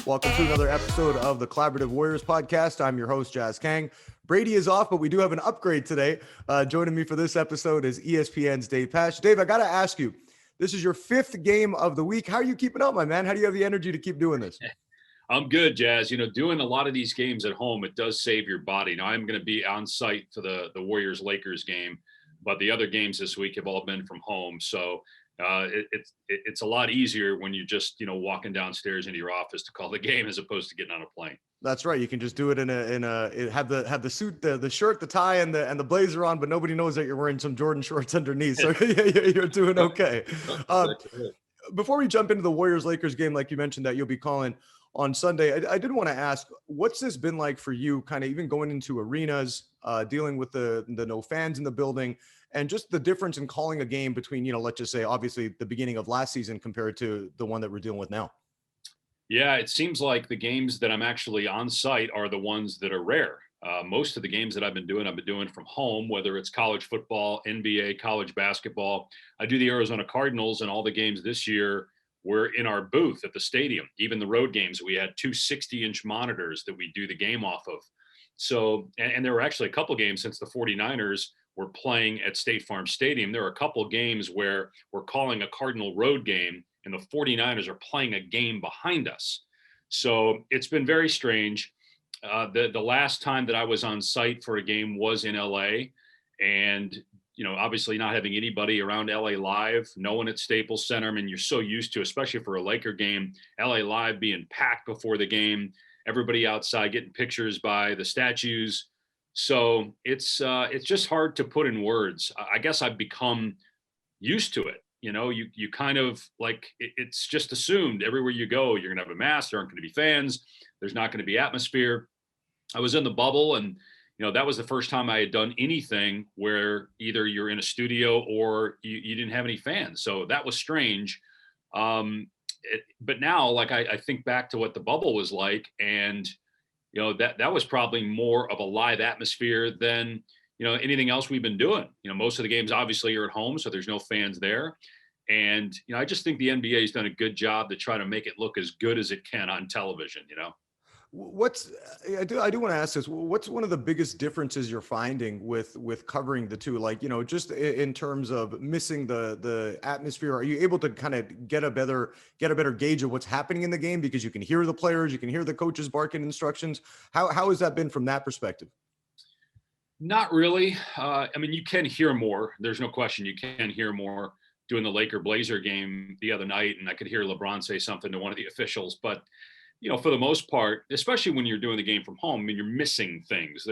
Welcome to another episode of the Collaborative Warriors podcast. I'm your host, Jas Kang. Brady is off, but we do have an upgrade today. Joining me for this episode is ESPN's Dave Pasch. Dave, I got to ask you, this is your fifth game of the week. How are you keeping up, my man? How do you have the energy to keep doing this? I'm good, Jas. You know, doing a lot of these games at home, it does save your body. Now, I'm going to be on site for the Warriors-Lakers game, but the other games this week have all been from home. So it's a lot easier when you're just, walking downstairs into your office to call the game as opposed to getting on a plane. That's right. You can just do it have the suit, the shirt, the tie, and the blazer on, but nobody knows that you're wearing some Jordan shorts underneath. So you're doing okay. Before we jump into the Warriors-Lakers game, like you mentioned that you'll be calling on Sunday, I did want to ask, what's this been like for you, kind of even going into arenas, dealing with the no fans in the building, and just the difference in calling a game between, let's just say, obviously, the beginning of last season compared to the one that we're dealing with now? Yeah, it seems like the games that I'm actually on site are the ones that are rare. Most of the games that I've been doing from home, whether it's college football, NBA, college basketball. I do the Arizona Cardinals, and all the games this year were in our booth at the stadium. Even the road games, we had two 60-inch monitors that we do the game off of. So, and there were actually a couple games since the 49ers were playing at State Farm Stadium. There were a couple games where we're calling a Cardinal road game and the 49ers are playing a game behind us. So it's been very strange. The last time that I was on site for a game was in LA, and obviously not having anybody around LA Live, no one at Staples Center. I mean, you're so used to, especially for a Laker game, LA Live being packed before the game, everybody outside getting pictures by the statues. So it's just hard to put in words. I guess I've become used to it. You kind of like, it's just assumed everywhere you go, you're going to have a mask. There aren't going to be fans. There's not going to be atmosphere. I was in the bubble, and that was the first time I had done anything where either you're in a studio or you didn't have any fans. So that was strange. But now, like, I think back to what the bubble was like, and that was probably more of a live atmosphere than anything else we've been doing. Most of the games obviously are at home, so there's no fans there. And I just think the NBA has done a good job to try to make it look as good as it can on television. I do want to ask this. What's one of the biggest differences you're finding with covering the two? Like, just in terms of missing the atmosphere, are you able to kind of get a better gauge of what's happening in the game because you can hear the players, you can hear the coaches barking instructions? How has that been from that perspective? Not really. I mean, you can hear more. There's no question you can hear more doing the Laker-Blazer game the other night, and I could hear LeBron say something to one of the officials. But, for the most part, especially when you're doing the game from home, I mean, you're missing things.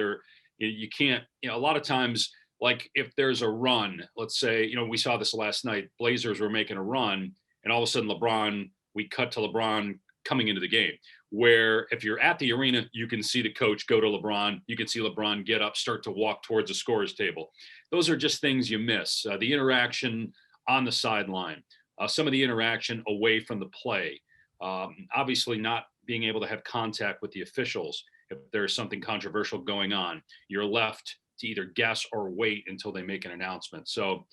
You can't, a lot of times, like if there's a run, let's say, we saw this last night, Blazers were making a run, and all of a sudden we cut to LeBron coming into the game. Where if you're at the arena, you can see the coach go to LeBron. You can see LeBron get up, start to walk towards the scorer's table. Those are just things you miss. The interaction on the sideline, some of the interaction away from the play. Obviously not being able to have contact with the officials. If there's something controversial going on, you're left to either guess or wait until they make an announcement. So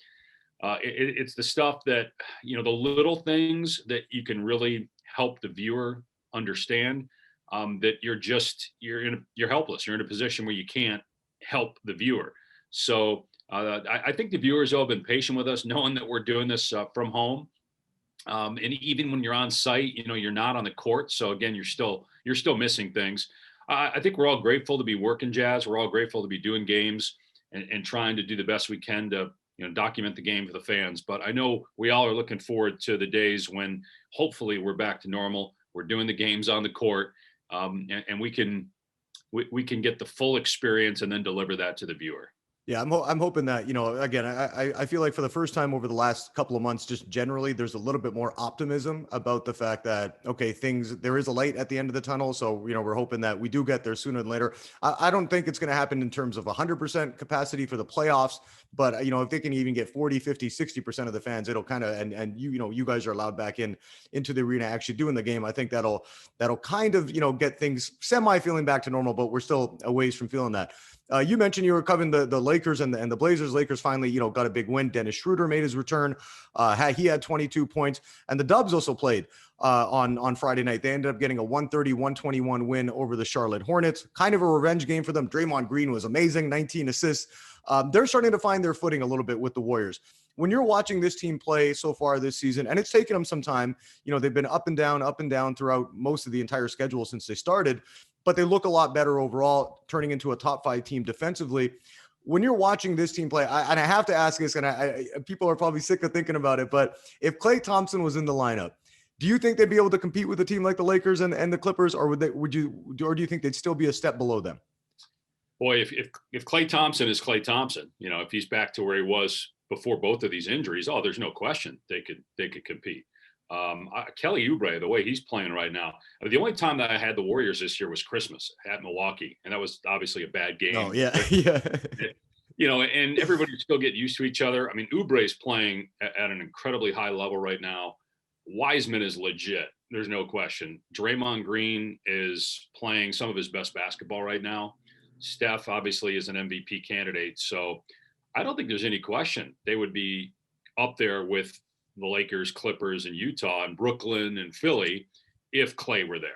it's the stuff that, the little things that you can really help the viewer understand, that you're helpless. You're in a position where you can't help the viewer. So I think the viewers have been patient with us, knowing that we're doing this from home. And even when you're on site, you're not on the court. So again, you're still missing things. I think we're all grateful to be working, Jas. We're all grateful to be doing games and trying to do the best we can to document the game for the fans. But I know we all are looking forward to the days when hopefully we're back to normal. We're doing the games on the court, and we can get the full experience and then deliver that to the viewer. Yeah, I'm hoping that, again, I feel like for the first time over the last couple of months, just generally, there's a little bit more optimism about the fact that, okay, there is a light at the end of the tunnel. So, we're hoping that we do get there sooner than later. I don't think it's going to happen in terms of 100% capacity for the playoffs, but, if they can even get 40, 50, 60% of the fans, it'll kind of, and you guys are allowed back into the arena actually doing the game. I think that'll kind of, get things semi feeling back to normal, but we're still a ways from feeling that. You mentioned you were covering the Lakers and the Blazers. Lakers finally, got a big win. Dennis Schroeder made his return. He had 22 points, and the Dubs also played on Friday night. They ended up getting a 130-121 win over the Charlotte Hornets. Kind of a revenge game for them. Draymond Green was amazing, 19 assists. They're starting to find their footing a little bit with the Warriors. When you're watching this team play so far this season, and it's taken them some time, they've been up and down throughout most of the entire schedule since they started, but they look a lot better overall, turning into a top 5 team defensively. When you're watching this team play, and I have to ask this, and people are probably sick of thinking about it, but if Klay Thompson was in the lineup, do you think they'd be able to compete with a team like the Lakers and the Clippers, or do you think they'd still be a step below them? Boy, if Klay Thompson is Klay Thompson, if he's back to where he was before both of these injuries, there's no question they could compete. Kelly Oubre, the way he's playing right now, the only time that I had the Warriors this year was Christmas at Milwaukee, and that was obviously a bad game. Oh yeah, yeah. And everybody's still getting used to each other. I mean, Oubre's playing at an incredibly high level right now. Wiseman is legit. There's no question. Draymond Green is playing some of his best basketball right now. Steph obviously is an MVP candidate. So I don't think there's any question they would be up there with the Lakers, Clippers, and Utah, and Brooklyn and Philly if Klay were there.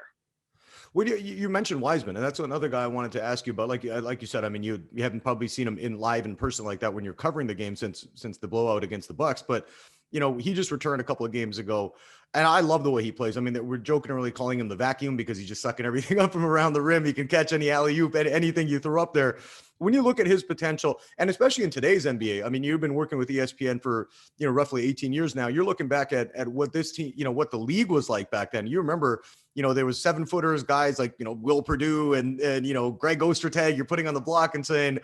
Well, you mentioned Wiseman, and that's another guy I wanted to ask you about. Like you said, I mean, you haven't probably seen him in live in person like that when you're covering the game since the blowout against the Bucks, but he just returned a couple of games ago, and I love the way he plays. I mean, we're joking early calling him the vacuum because he's just sucking everything up from around the rim. He can catch any alley-oop, anything you throw up there. When you look at his potential, and especially in today's NBA, I mean, you've been working with ESPN for, roughly 18 years now. You're looking back at what this team, what the league was like back then. You remember, there was 7-footers, guys like, Will Perdue and Greg Ostertag, you're putting on the block and saying,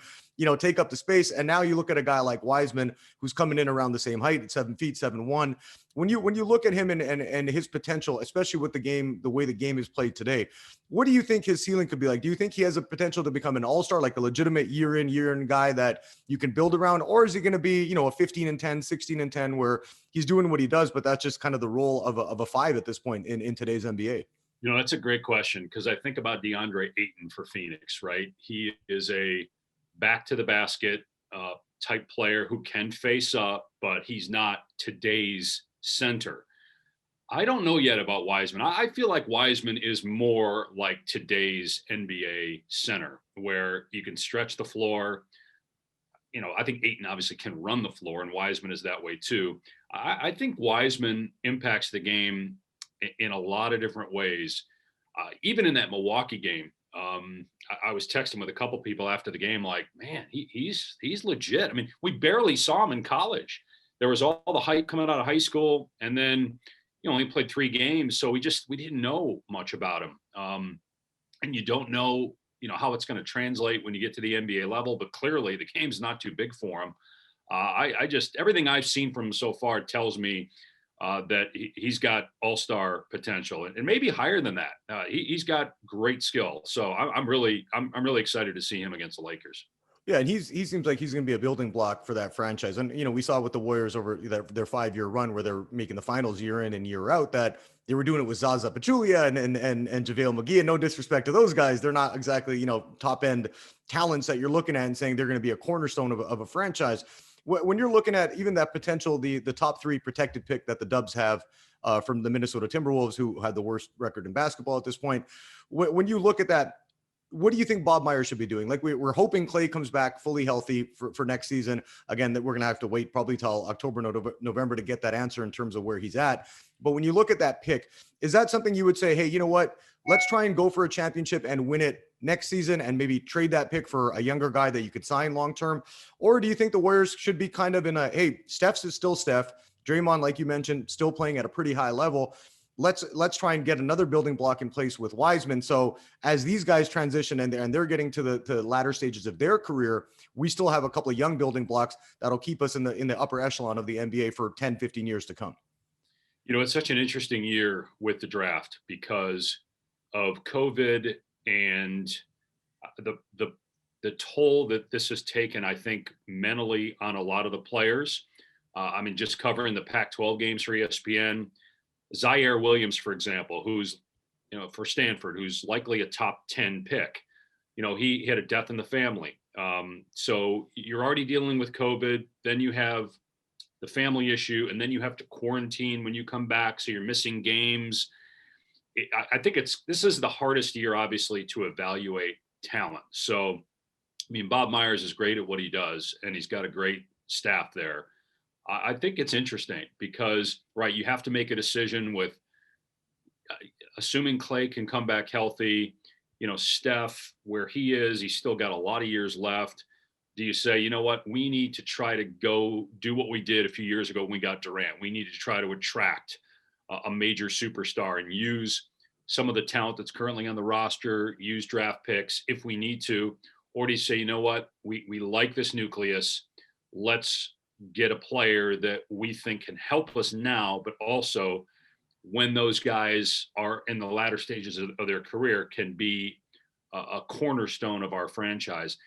take up the space. And now you look at a guy like Wiseman, who's coming in around the same height at 7 feet, 7'1". When you look at him and his potential, especially with the way the game is played today, what do you think his ceiling could be like? Do you think he has a potential to become an all-star, like a legitimate year in guy that you can build around? Or is he going to be, a 15-10, 16-10, where he's doing what he does, but that's just kind of the role of a 5 at this point in today's NBA? That's a great question, because I think about DeAndre Ayton for Phoenix, right? He is a back to the basket type player who can face up, but he's not today's center. I don't know yet about Wiseman. I feel like Wiseman is more like today's NBA center, where you can stretch the floor. I think Ayton obviously can run the floor, and Wiseman is that way too. I think Wiseman impacts the game in a lot of different ways. Even in that Milwaukee game, I was texting with a couple people after the game, like, man, he's legit. I mean, we barely saw him in college. There was all the hype coming out of high school, and then he played 3 games, so we didn't know much about him. And you don't know how it's going to translate when you get to the NBA level, but clearly the game's not too big for him. I just everything I've seen from him so far tells me that he's got all-star potential, and maybe higher than that. He's got great skill, so I'm really excited to see him against the Lakers. Yeah, and he seems like he's going to be a building block for that franchise. And we saw with the Warriors over their 5-year run where they're making the finals year in and year out, that they were doing it with Zaza Pachulia and JaVale McGee. And no disrespect to those guys, they're not exactly top end talents that you're looking at and saying they're going to be a cornerstone of a franchise. When you're looking at even that potential, the top 3 protected pick that the Dubs have from the Minnesota Timberwolves, who had the worst record in basketball at this point, when you look at that, what do you think Bob Myers should be doing? Like we're hoping Klay comes back fully healthy for next season. Again, that we're going to have to wait probably till October, November to get that answer in terms of where he's at. But when you look at that pick, is that something you would say, hey, you know what? Let's try and go for a championship and win it next season and maybe trade that pick for a younger guy that you could sign long-term? Or do you think the Warriors should be kind of in a, hey, Steph's is still Steph. Draymond, like you mentioned, still playing at a pretty high level. Let's try and get another building block in place with Wiseman. So as these guys transition and they're getting to the latter stages of their career, we still have a couple of young building blocks that'll keep us in the upper echelon of the NBA for 10, 15 years to come. It's such an interesting year with the draft because of COVID and the toll that this has taken, I think, mentally on a lot of the players. I mean, just covering the Pac-12 games for ESPN, Zaire Williams, for example, who's, for Stanford, who's likely a top 10 pick. He had a death in the family. So you're already dealing with COVID. Then you have the family issue, and then you have to quarantine when you come back. So you're missing games. I think this is the hardest year, obviously, to evaluate talent. So, I mean, Bob Myers is great at what he does, and he's got a great staff there. I think it's interesting because, right, you have to make a decision with assuming Clay can come back healthy, Steph, where he is, he's still got a lot of years left. Do you say, you know what, we need to try to go do what we did a few years ago when we got Durant? We need to try to attract a major superstar and use some of the talent that's currently on the roster, use draft picks if we need to? Or do you say, you know what, we like this nucleus. Let's get a player that we think can help us now, but also when those guys are in the latter stages of their career can be a cornerstone of our franchise.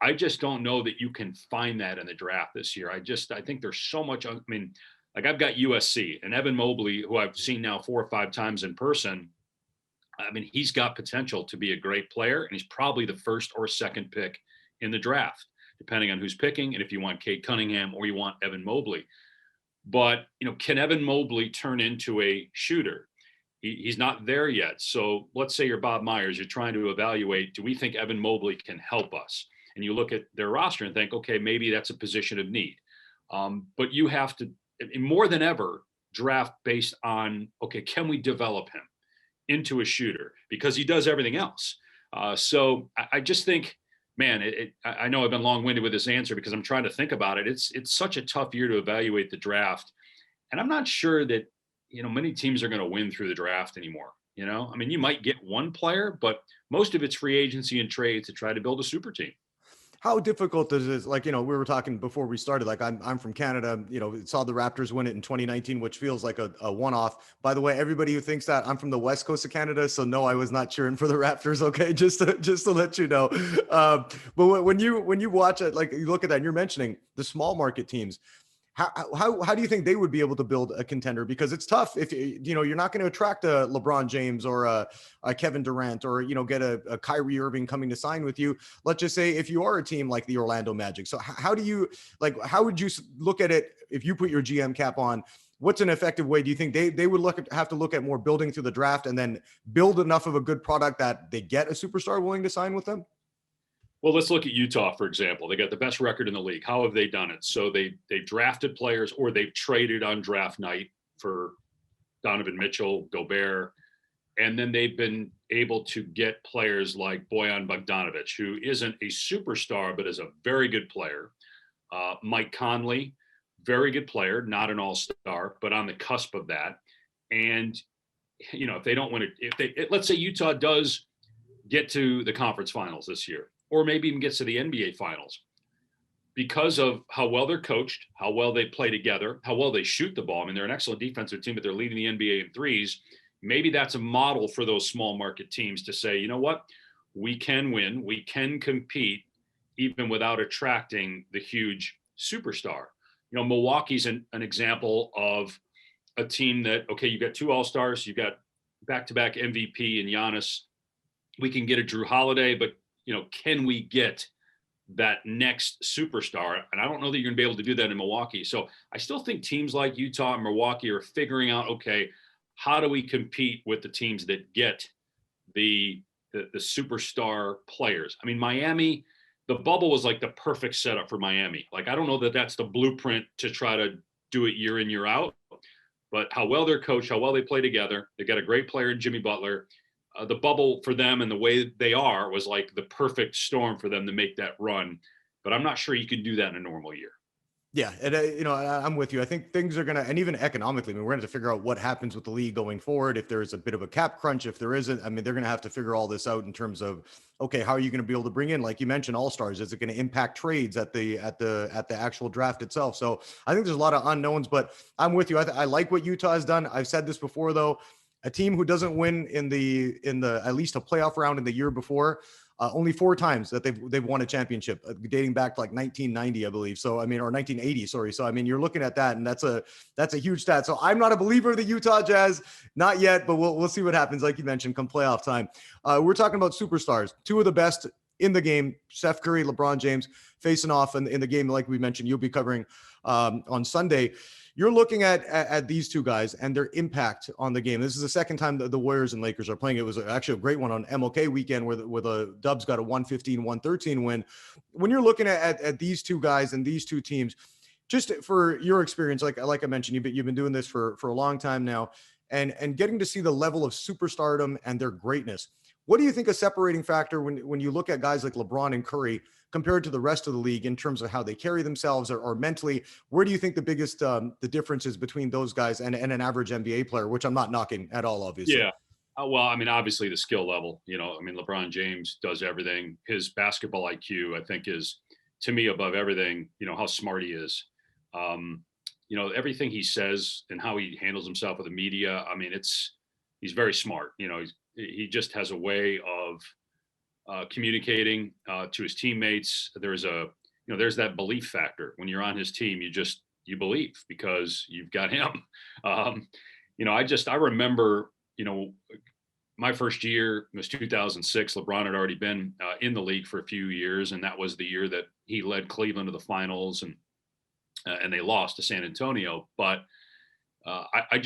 I just don't know that you can find that in the draft this year. I think there's so much. I mean, like I've got USC and Evan Mobley, who I've seen now 4 or 5 times in person. I mean, he's got potential to be a great player, and he's probably the first or second pick in the draft, depending on who's picking and if you want Cade Cunningham or you want Evan Mobley. But, can Evan Mobley turn into a shooter? He's not there yet. So let's say you're Bob Myers, you're trying to evaluate, do we think Evan Mobley can help us? And you look at their roster and think, okay, maybe that's a position of need. But you have to, more than ever, draft based on, okay, can we develop him into a shooter? Because he does everything else. So I just think, man, I know I've been long-winded with this answer because I'm trying to think about it. It's such a tough year to evaluate the draft. And I'm not sure that, many teams are going to win through the draft anymore. I mean, you might get one player, but most of it's free agency and trade to try to build a super team. How difficult is it? Like, we were talking before we started, like I'm from Canada, saw the Raptors win it in 2019, which feels like a one-off. By the way, everybody who thinks that, I'm from the West Coast of Canada. So no, I was not cheering for the Raptors. Okay. Just to let you know. But when you watch it, like you look at that and you're mentioning the small market teams, how do you think they would be able to build a contender? Because it's tough if you're not going to attract a LeBron James or a Kevin Durant or get a Kyrie Irving coming to sign with you. Let's just say if you are a team like the Orlando Magic. So how would you look at it if you put your GM cap on? What's an effective way? Do you think they would have to look at more building through the draft and then build enough of a good product that they get a superstar willing to sign with them? Well, let's look at Utah, for example. They got the best record in the league. How have they done it? So they drafted players or they've traded on draft night for Donovan Mitchell, Gobert, and then they've been able to get players like Bojan Bogdanovic, who isn't a superstar, but is a very good player. Mike Conley, very good player, not an all-star, but on the cusp of that. And, if they don't win it, let's say Utah does get to the conference finals this year, or maybe even gets to the NBA finals, because of how well they're coached, how well they play together, how well they shoot the ball. I mean, they're an excellent defensive team, but they're leading the NBA in threes. Maybe that's a model for those small market teams to say, you know what, we can win, we can compete even without attracting the huge superstar. Milwaukee's an example of a team that, okay, you've got 2 all-stars, you've got back-to-back MVP and Giannis. We can get a Drew Holiday, but can we get that next superstar? And I don't know that you're going to be able to do that in Milwaukee. So I still think teams like Utah and Milwaukee are figuring out, okay, how do we compete with the teams that get the superstar players? I mean, Miami, the bubble was like the perfect setup for Miami. Like, I don't know that that's the blueprint to try to do it year in, year out, but how well they're coached, how well they play together. They got a great player in Jimmy Butler. The bubble for them and the way they are was like the perfect storm for them to make that run. But I'm not sure you can do that in a normal year. Yeah. And, I'm with you. I think things are going to, and even economically, I mean, we're going to have to figure out what happens with the league going forward. If there's a bit of a cap crunch, if there isn't, I mean, they're going to have to figure all this out in terms of, okay, how are you going to be able to bring in, like you mentioned, all-stars? Is it going to impact trades at the actual draft itself? So I think there's a lot of unknowns, but I'm with you. I like what Utah has done. I've said this before, though. A team who doesn't win in the at least a playoff round in the year before, only 4 times that they've won a championship, dating back to like 1990, I believe. So I mean, or 1980, sorry. So I mean, you're looking at that, and that's a huge stat. So I'm not a believer of the Utah Jazz, not yet, but we'll see what happens. Like you mentioned, come playoff time, we're talking about superstars, 2 of the best in the game, Steph Curry, LeBron James facing off in the game, like we mentioned, you'll be covering on Sunday. You're looking at these two guys and their impact on the game. This is the second time the Warriors and Lakers are playing. It was actually a great one on MLK weekend where the Dubs got a 115-113 win. When you're looking at these two guys and these two teams, just for your experience, like I mentioned, you've been doing this for a long time now, and getting to see the level of superstardom and their greatness. What do you think a separating factor when you look at guys like LeBron and Curry compared to the rest of the league in terms of how they carry themselves or mentally? Where do you think the biggest the difference is between those guys and an average NBA player, which I'm not knocking at all, obviously? Yeah. Well, I mean, obviously the skill level, I mean, LeBron James does everything. His basketball IQ, I think, is to me above everything, how smart he is. Everything he says and how he handles himself with the media. I mean, he's very smart. He just has a way of communicating to his teammates. There's that belief factor when you're on his team. You believe because you've got him. I remember, my first year was 2006. LeBron had already been in the league for a few years, and that was the year that he led Cleveland to the finals, and they lost to San Antonio. But I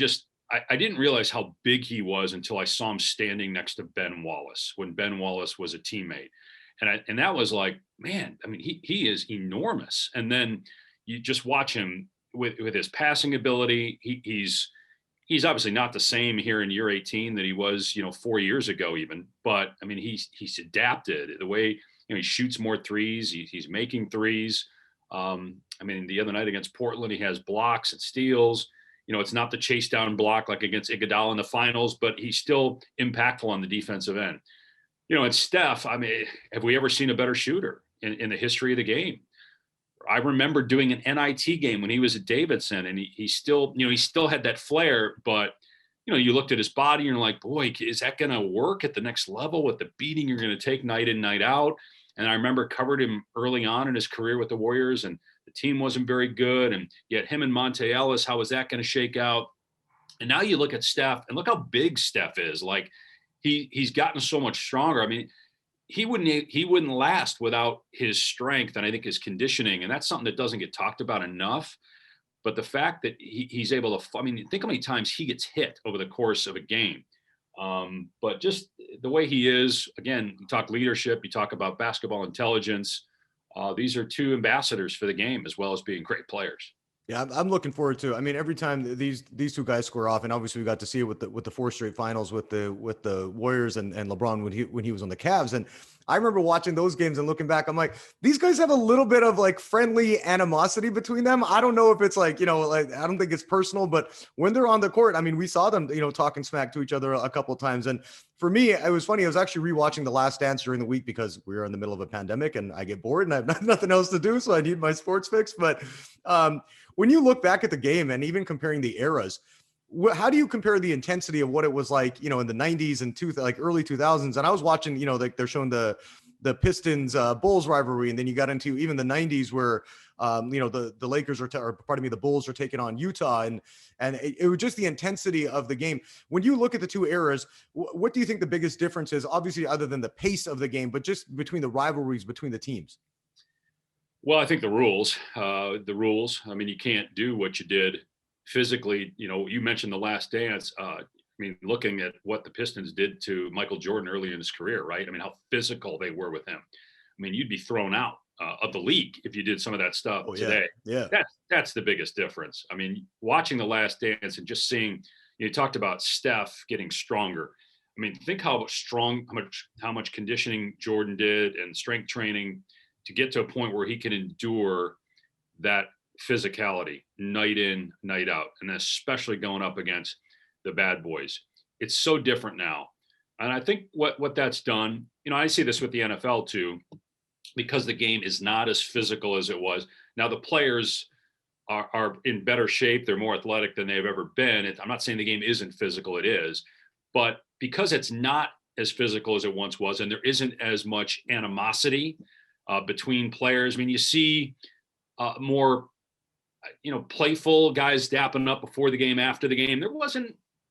didn't realize how big he was until I saw him standing next to Ben Wallace when Ben Wallace was a teammate. And that was like, man, I mean, he is enormous. And then you just watch him with his passing ability. He's obviously not the same here in year 18 that he was, 4 years ago even. But I mean, he's adapted the way, he shoots more threes. He's making threes. I mean, the other night against Portland, he has blocks and steals. It's not the chase down block like against Iguodala in the finals, but he's still impactful on the defensive end. And Steph, I mean, have we ever seen a better shooter in the history of the game? I remember doing an NIT game when he was at Davidson, and he still had that flair, but you looked at his body and you're like, boy, is that going to work at the next level with the beating you're going to take night in, night out? And I remember covered him early on in his career with the Warriors, and the team wasn't very good. And yet him and Monte Ellis, how was that going to shake out? And now you look at Steph and look how big Steph is. Like he's gotten so much stronger. I mean, he wouldn't last without his strength and I think his conditioning. And that's something that doesn't get talked about enough. But the fact that he's able to, I mean, think how many times he gets hit over the course of a game. But just the way he is, again, you talk leadership, you talk about basketball intelligence. These are two ambassadors for the game as well as being great players. Yeah, I'm looking forward to. I mean, every time these two guys square off, and obviously we got to see it with the 4 straight finals with the Warriors and LeBron when he was on the Cavs. And I remember watching those games and looking back, I'm like, these guys have a little bit of like friendly animosity between them. I don't know if it's like, like I don't think it's personal, but when they're on the court, I mean, we saw them, talking smack to each other a couple of times. And for me, it was funny. I was actually rewatching The Last Dance during the week because we were in the middle of a pandemic and I get bored and I have nothing else to do, so I need my sports fix. But when you look back at the game and even comparing the eras, how do you compare the intensity of what it was like, in the 90s and early 2000s? And I was watching, like they're showing the Pistons Bulls rivalry, and then you got into even the 90s where the Lakers the Bulls are taking on Utah, and it was just the intensity of the game. When you look at the two eras, what do you think the biggest difference is? Obviously, other than the pace of the game, but just between the rivalries between the teams. Well, I think the rules. I mean, you can't do what you did physically. You mentioned The Last Dance. I mean, looking at what the Pistons did to Michael Jordan early in his career, right? I mean, how physical they were with him. I mean, you'd be thrown out of the league if you did some of that stuff today. Yeah. That's the biggest difference. I mean, watching The Last Dance and just seeing, you talked about Steph getting stronger. I mean, think how much conditioning Jordan did and strength training to get to a point where he can endure that physicality night in, night out, and especially going up against the bad boys. It's so different now. And I think what that's done, I see this with the NFL too, because the game is not as physical as it was. Now the players are in better shape. They're more athletic than they've ever been. I'm not saying the game isn't physical, it is, but because it's not as physical as it once was, and there isn't as much animosity between players. I mean, you see more, playful guys dapping up before the game, after the game.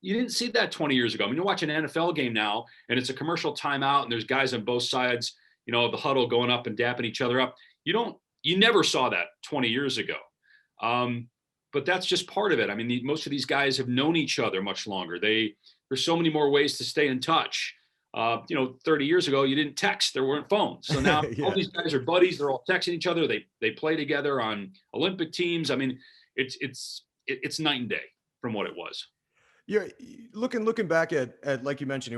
You didn't see that 20 years ago. I mean, you watch an NFL game now and it's a commercial timeout and there's guys on both sides, the huddle going up and dapping each other up. You never saw that 20 years ago. But that's just part of it. I mean, most of these guys have known each other much longer. There's so many more ways to stay in touch. 30 years ago, you didn't text. There weren't phones. So now Yeah. all these guys are buddies. They're all texting each other. They play together on Olympic teams. I mean, it's night and day from what it was. You're looking back at like you mentioned,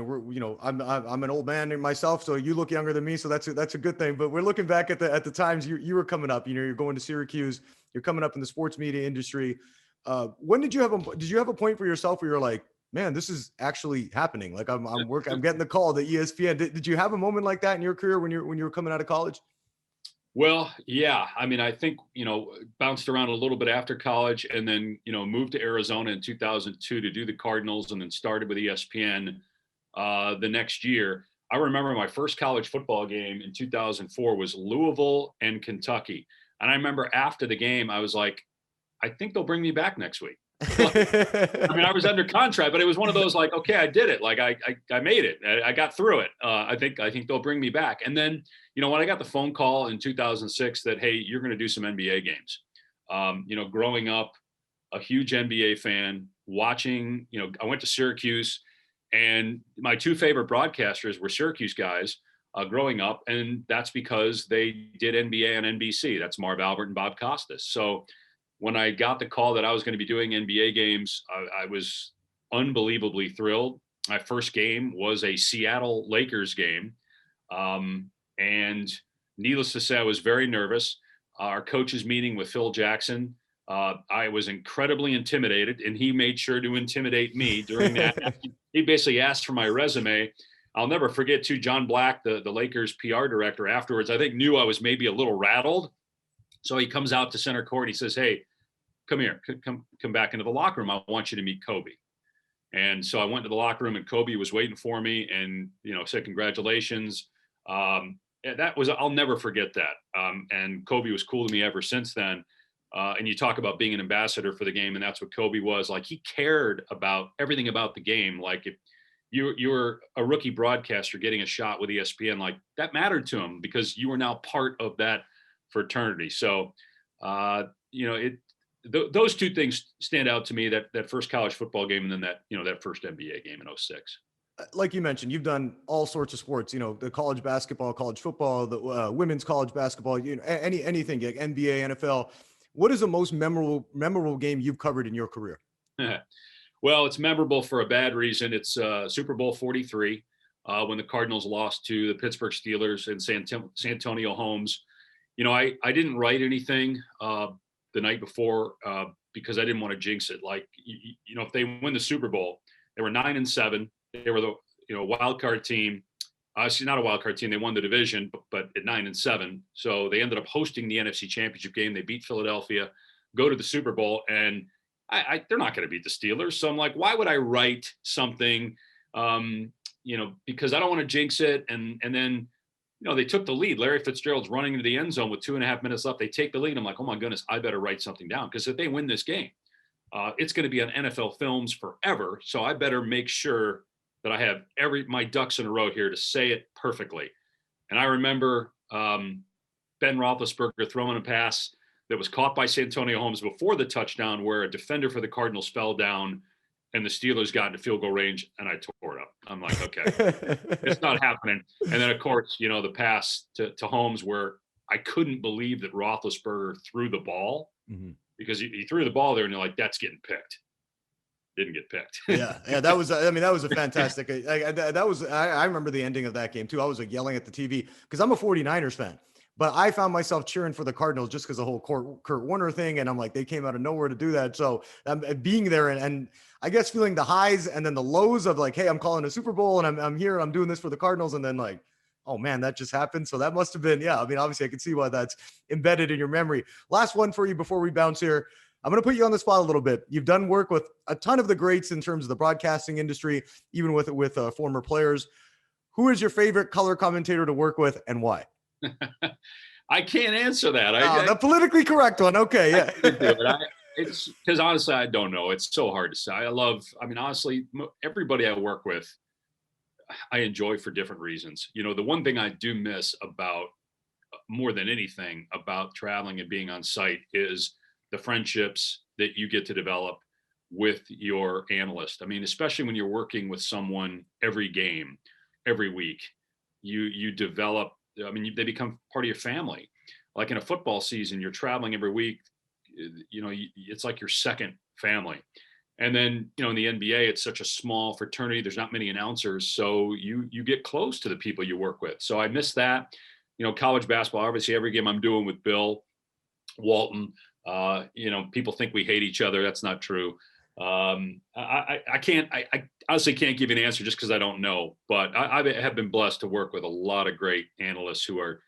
I'm an old man myself, so you look younger than me, so that's a good thing. But we're looking back at the times you were coming up. You're going to Syracuse, you're coming up in the sports media industry. When did you have a point for yourself where you're like, man, this is actually happening? Like I'm getting the call to ESPN. Did you have a moment like that in your career when you were coming out of college? Well, yeah. I mean, I think, bounced around a little bit after college and then, moved to Arizona in 2002 to do the Cardinals and then started with ESPN the next year. I remember my first college football game in 2004 was Louisville and Kentucky. And I remember after the game, I was like, I think they'll bring me back next week. I mean, I was under contract, but it was one of those like, okay, I did it. Like I made it. I got through it. I think they'll bring me back. And then, when I got the phone call in 2006 that, hey, you're going to do some NBA games, growing up a huge NBA fan, watching, I went to Syracuse and my two favorite broadcasters were Syracuse guys growing up. And that's because they did NBA on NBC. That's Marv Albert and Bob Costas. So when I got the call that I was going to be doing NBA games, I was unbelievably thrilled. My first game was a Seattle Lakers game. And needless to say, I was very nervous. Our coach's meeting with Phil Jackson, I was incredibly intimidated, and he made sure to intimidate me during that. He basically asked for my resume. I'll never forget, too, John Black, the Lakers PR director, afterwards, I think knew I was maybe a little rattled. So he comes out to center court. He says, hey, come here, come back into the locker room. I want you to meet Kobe. And so I went to the locker room and Kobe was waiting for me and, said, congratulations. I'll never forget that. And Kobe was cool to me ever since then. And you talk about being an ambassador for the game, and that's what Kobe was. Like, he cared about everything about the game. Like, if you were a rookie broadcaster getting a shot with ESPN, like, that mattered to him because you were now part of that fraternity. So, those two things stand out to me, that first college football game and then that first NBA game in 2006. Like you mentioned, you've done all sorts of sports, the college basketball, college football, the women's college basketball, anything like NBA, NFL. What is the most memorable game you've covered in your career? Well, it's memorable for a bad reason. It's Super Bowl 43 when the Cardinals lost to the Pittsburgh Steelers and Santonio Holmes. I didn't write anything the night before because I didn't want to jinx it. Like, if they win the Super Bowl, they were 9-7. They were the wild card team. Not a wild card team. They won the division, but at 9-7. So they ended up hosting the NFC Championship game. They beat Philadelphia, go to the Super Bowl, and they're not going to beat the Steelers. So I'm like, why would I write something? Because I don't want to jinx it. And then they took the lead. Larry Fitzgerald's running into the end zone with 2.5 minutes left. They take the lead. I'm like, oh my goodness, I better write something down because if they win this game, it's going to be on NFL Films forever. So I better make sure that I have my ducks in a row here to say it perfectly. And I remember Ben Roethlisberger throwing a pass that was caught by Santonio Holmes before the touchdown, where a defender for the Cardinals fell down and the Steelers got into field goal range, and I tore it up. I'm like, okay, it's not happening. And then, of course, the pass to Holmes, where I couldn't believe that Roethlisberger threw the ball because he threw the ball there, and you're like, that's getting picked. Didn't get picked. Yeah. That was a fantastic. I remember the ending of that game too. I was like yelling at the TV because I'm a 49ers fan, but I found myself cheering for the Cardinals just because the whole Kurt Warner thing. And I'm like, they came out of nowhere to do that. So being there and I guess feeling the highs and then the lows of like, hey, I'm calling a Super Bowl and I'm here, I'm doing this for the Cardinals. And then like, oh man, that just happened. So that must've been, obviously I can see why that's embedded in your memory. Last one for you before we bounce here. I'm going to put you on the spot a little bit. You've done work with a ton of the greats in terms of the broadcasting industry, even with former players. Who is your favorite color commentator to work with and why? I can't answer that. The politically correct one. Okay. Yeah. It's because honestly, I don't know. It's so hard to say. Honestly, everybody I work with, I enjoy for different reasons. You know, the one thing I do miss about more than anything about traveling and being on site is the friendships that you get to develop with your analyst. I mean, especially when you're working with someone every game, every week, you develop. I mean, they become part of your family. Like in a football season, you're traveling every week. You know, it's like your second family. And then, you know, in the NBA, it's such a small fraternity. There's not many announcers, so you get close to the people you work with. So I miss that. You know, college basketball. Obviously, every game I'm doing with Bill Walton. You know, people think we hate each other. That's not true. I can't. I honestly can't give you an answer just because I don't know. But I have been blessed to work with a lot of great analysts who are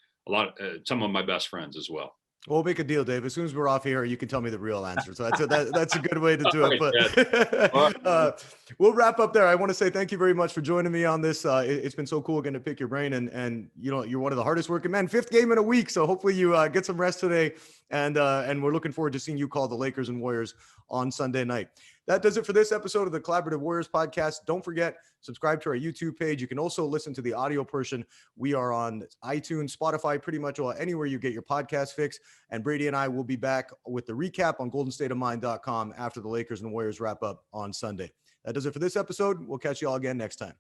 some of my best friends as well. We'll make a deal, Dave. As soon as we're off here, you can tell me the real answer. So that's a good way to do All it. right, Ted. All But right. we'll wrap up there. I want to say thank you very much for joining me on this. It's been so cool getting to pick your brain, and you know you're one of the hardest working men. 5th game in a week, so hopefully you get some rest today. And we're looking forward to seeing you call the Lakers and Warriors on Sunday night. That does it for this episode of the Collaborative Warriors podcast. Don't forget, subscribe to our YouTube page. You can also listen to the audio portion. We are on iTunes, Spotify, pretty much anywhere you get your podcast fix. And Brady and I will be back with the recap on goldenstateofmind.com after the Lakers and Warriors wrap up on Sunday. That does it for this episode. We'll catch you all again next time.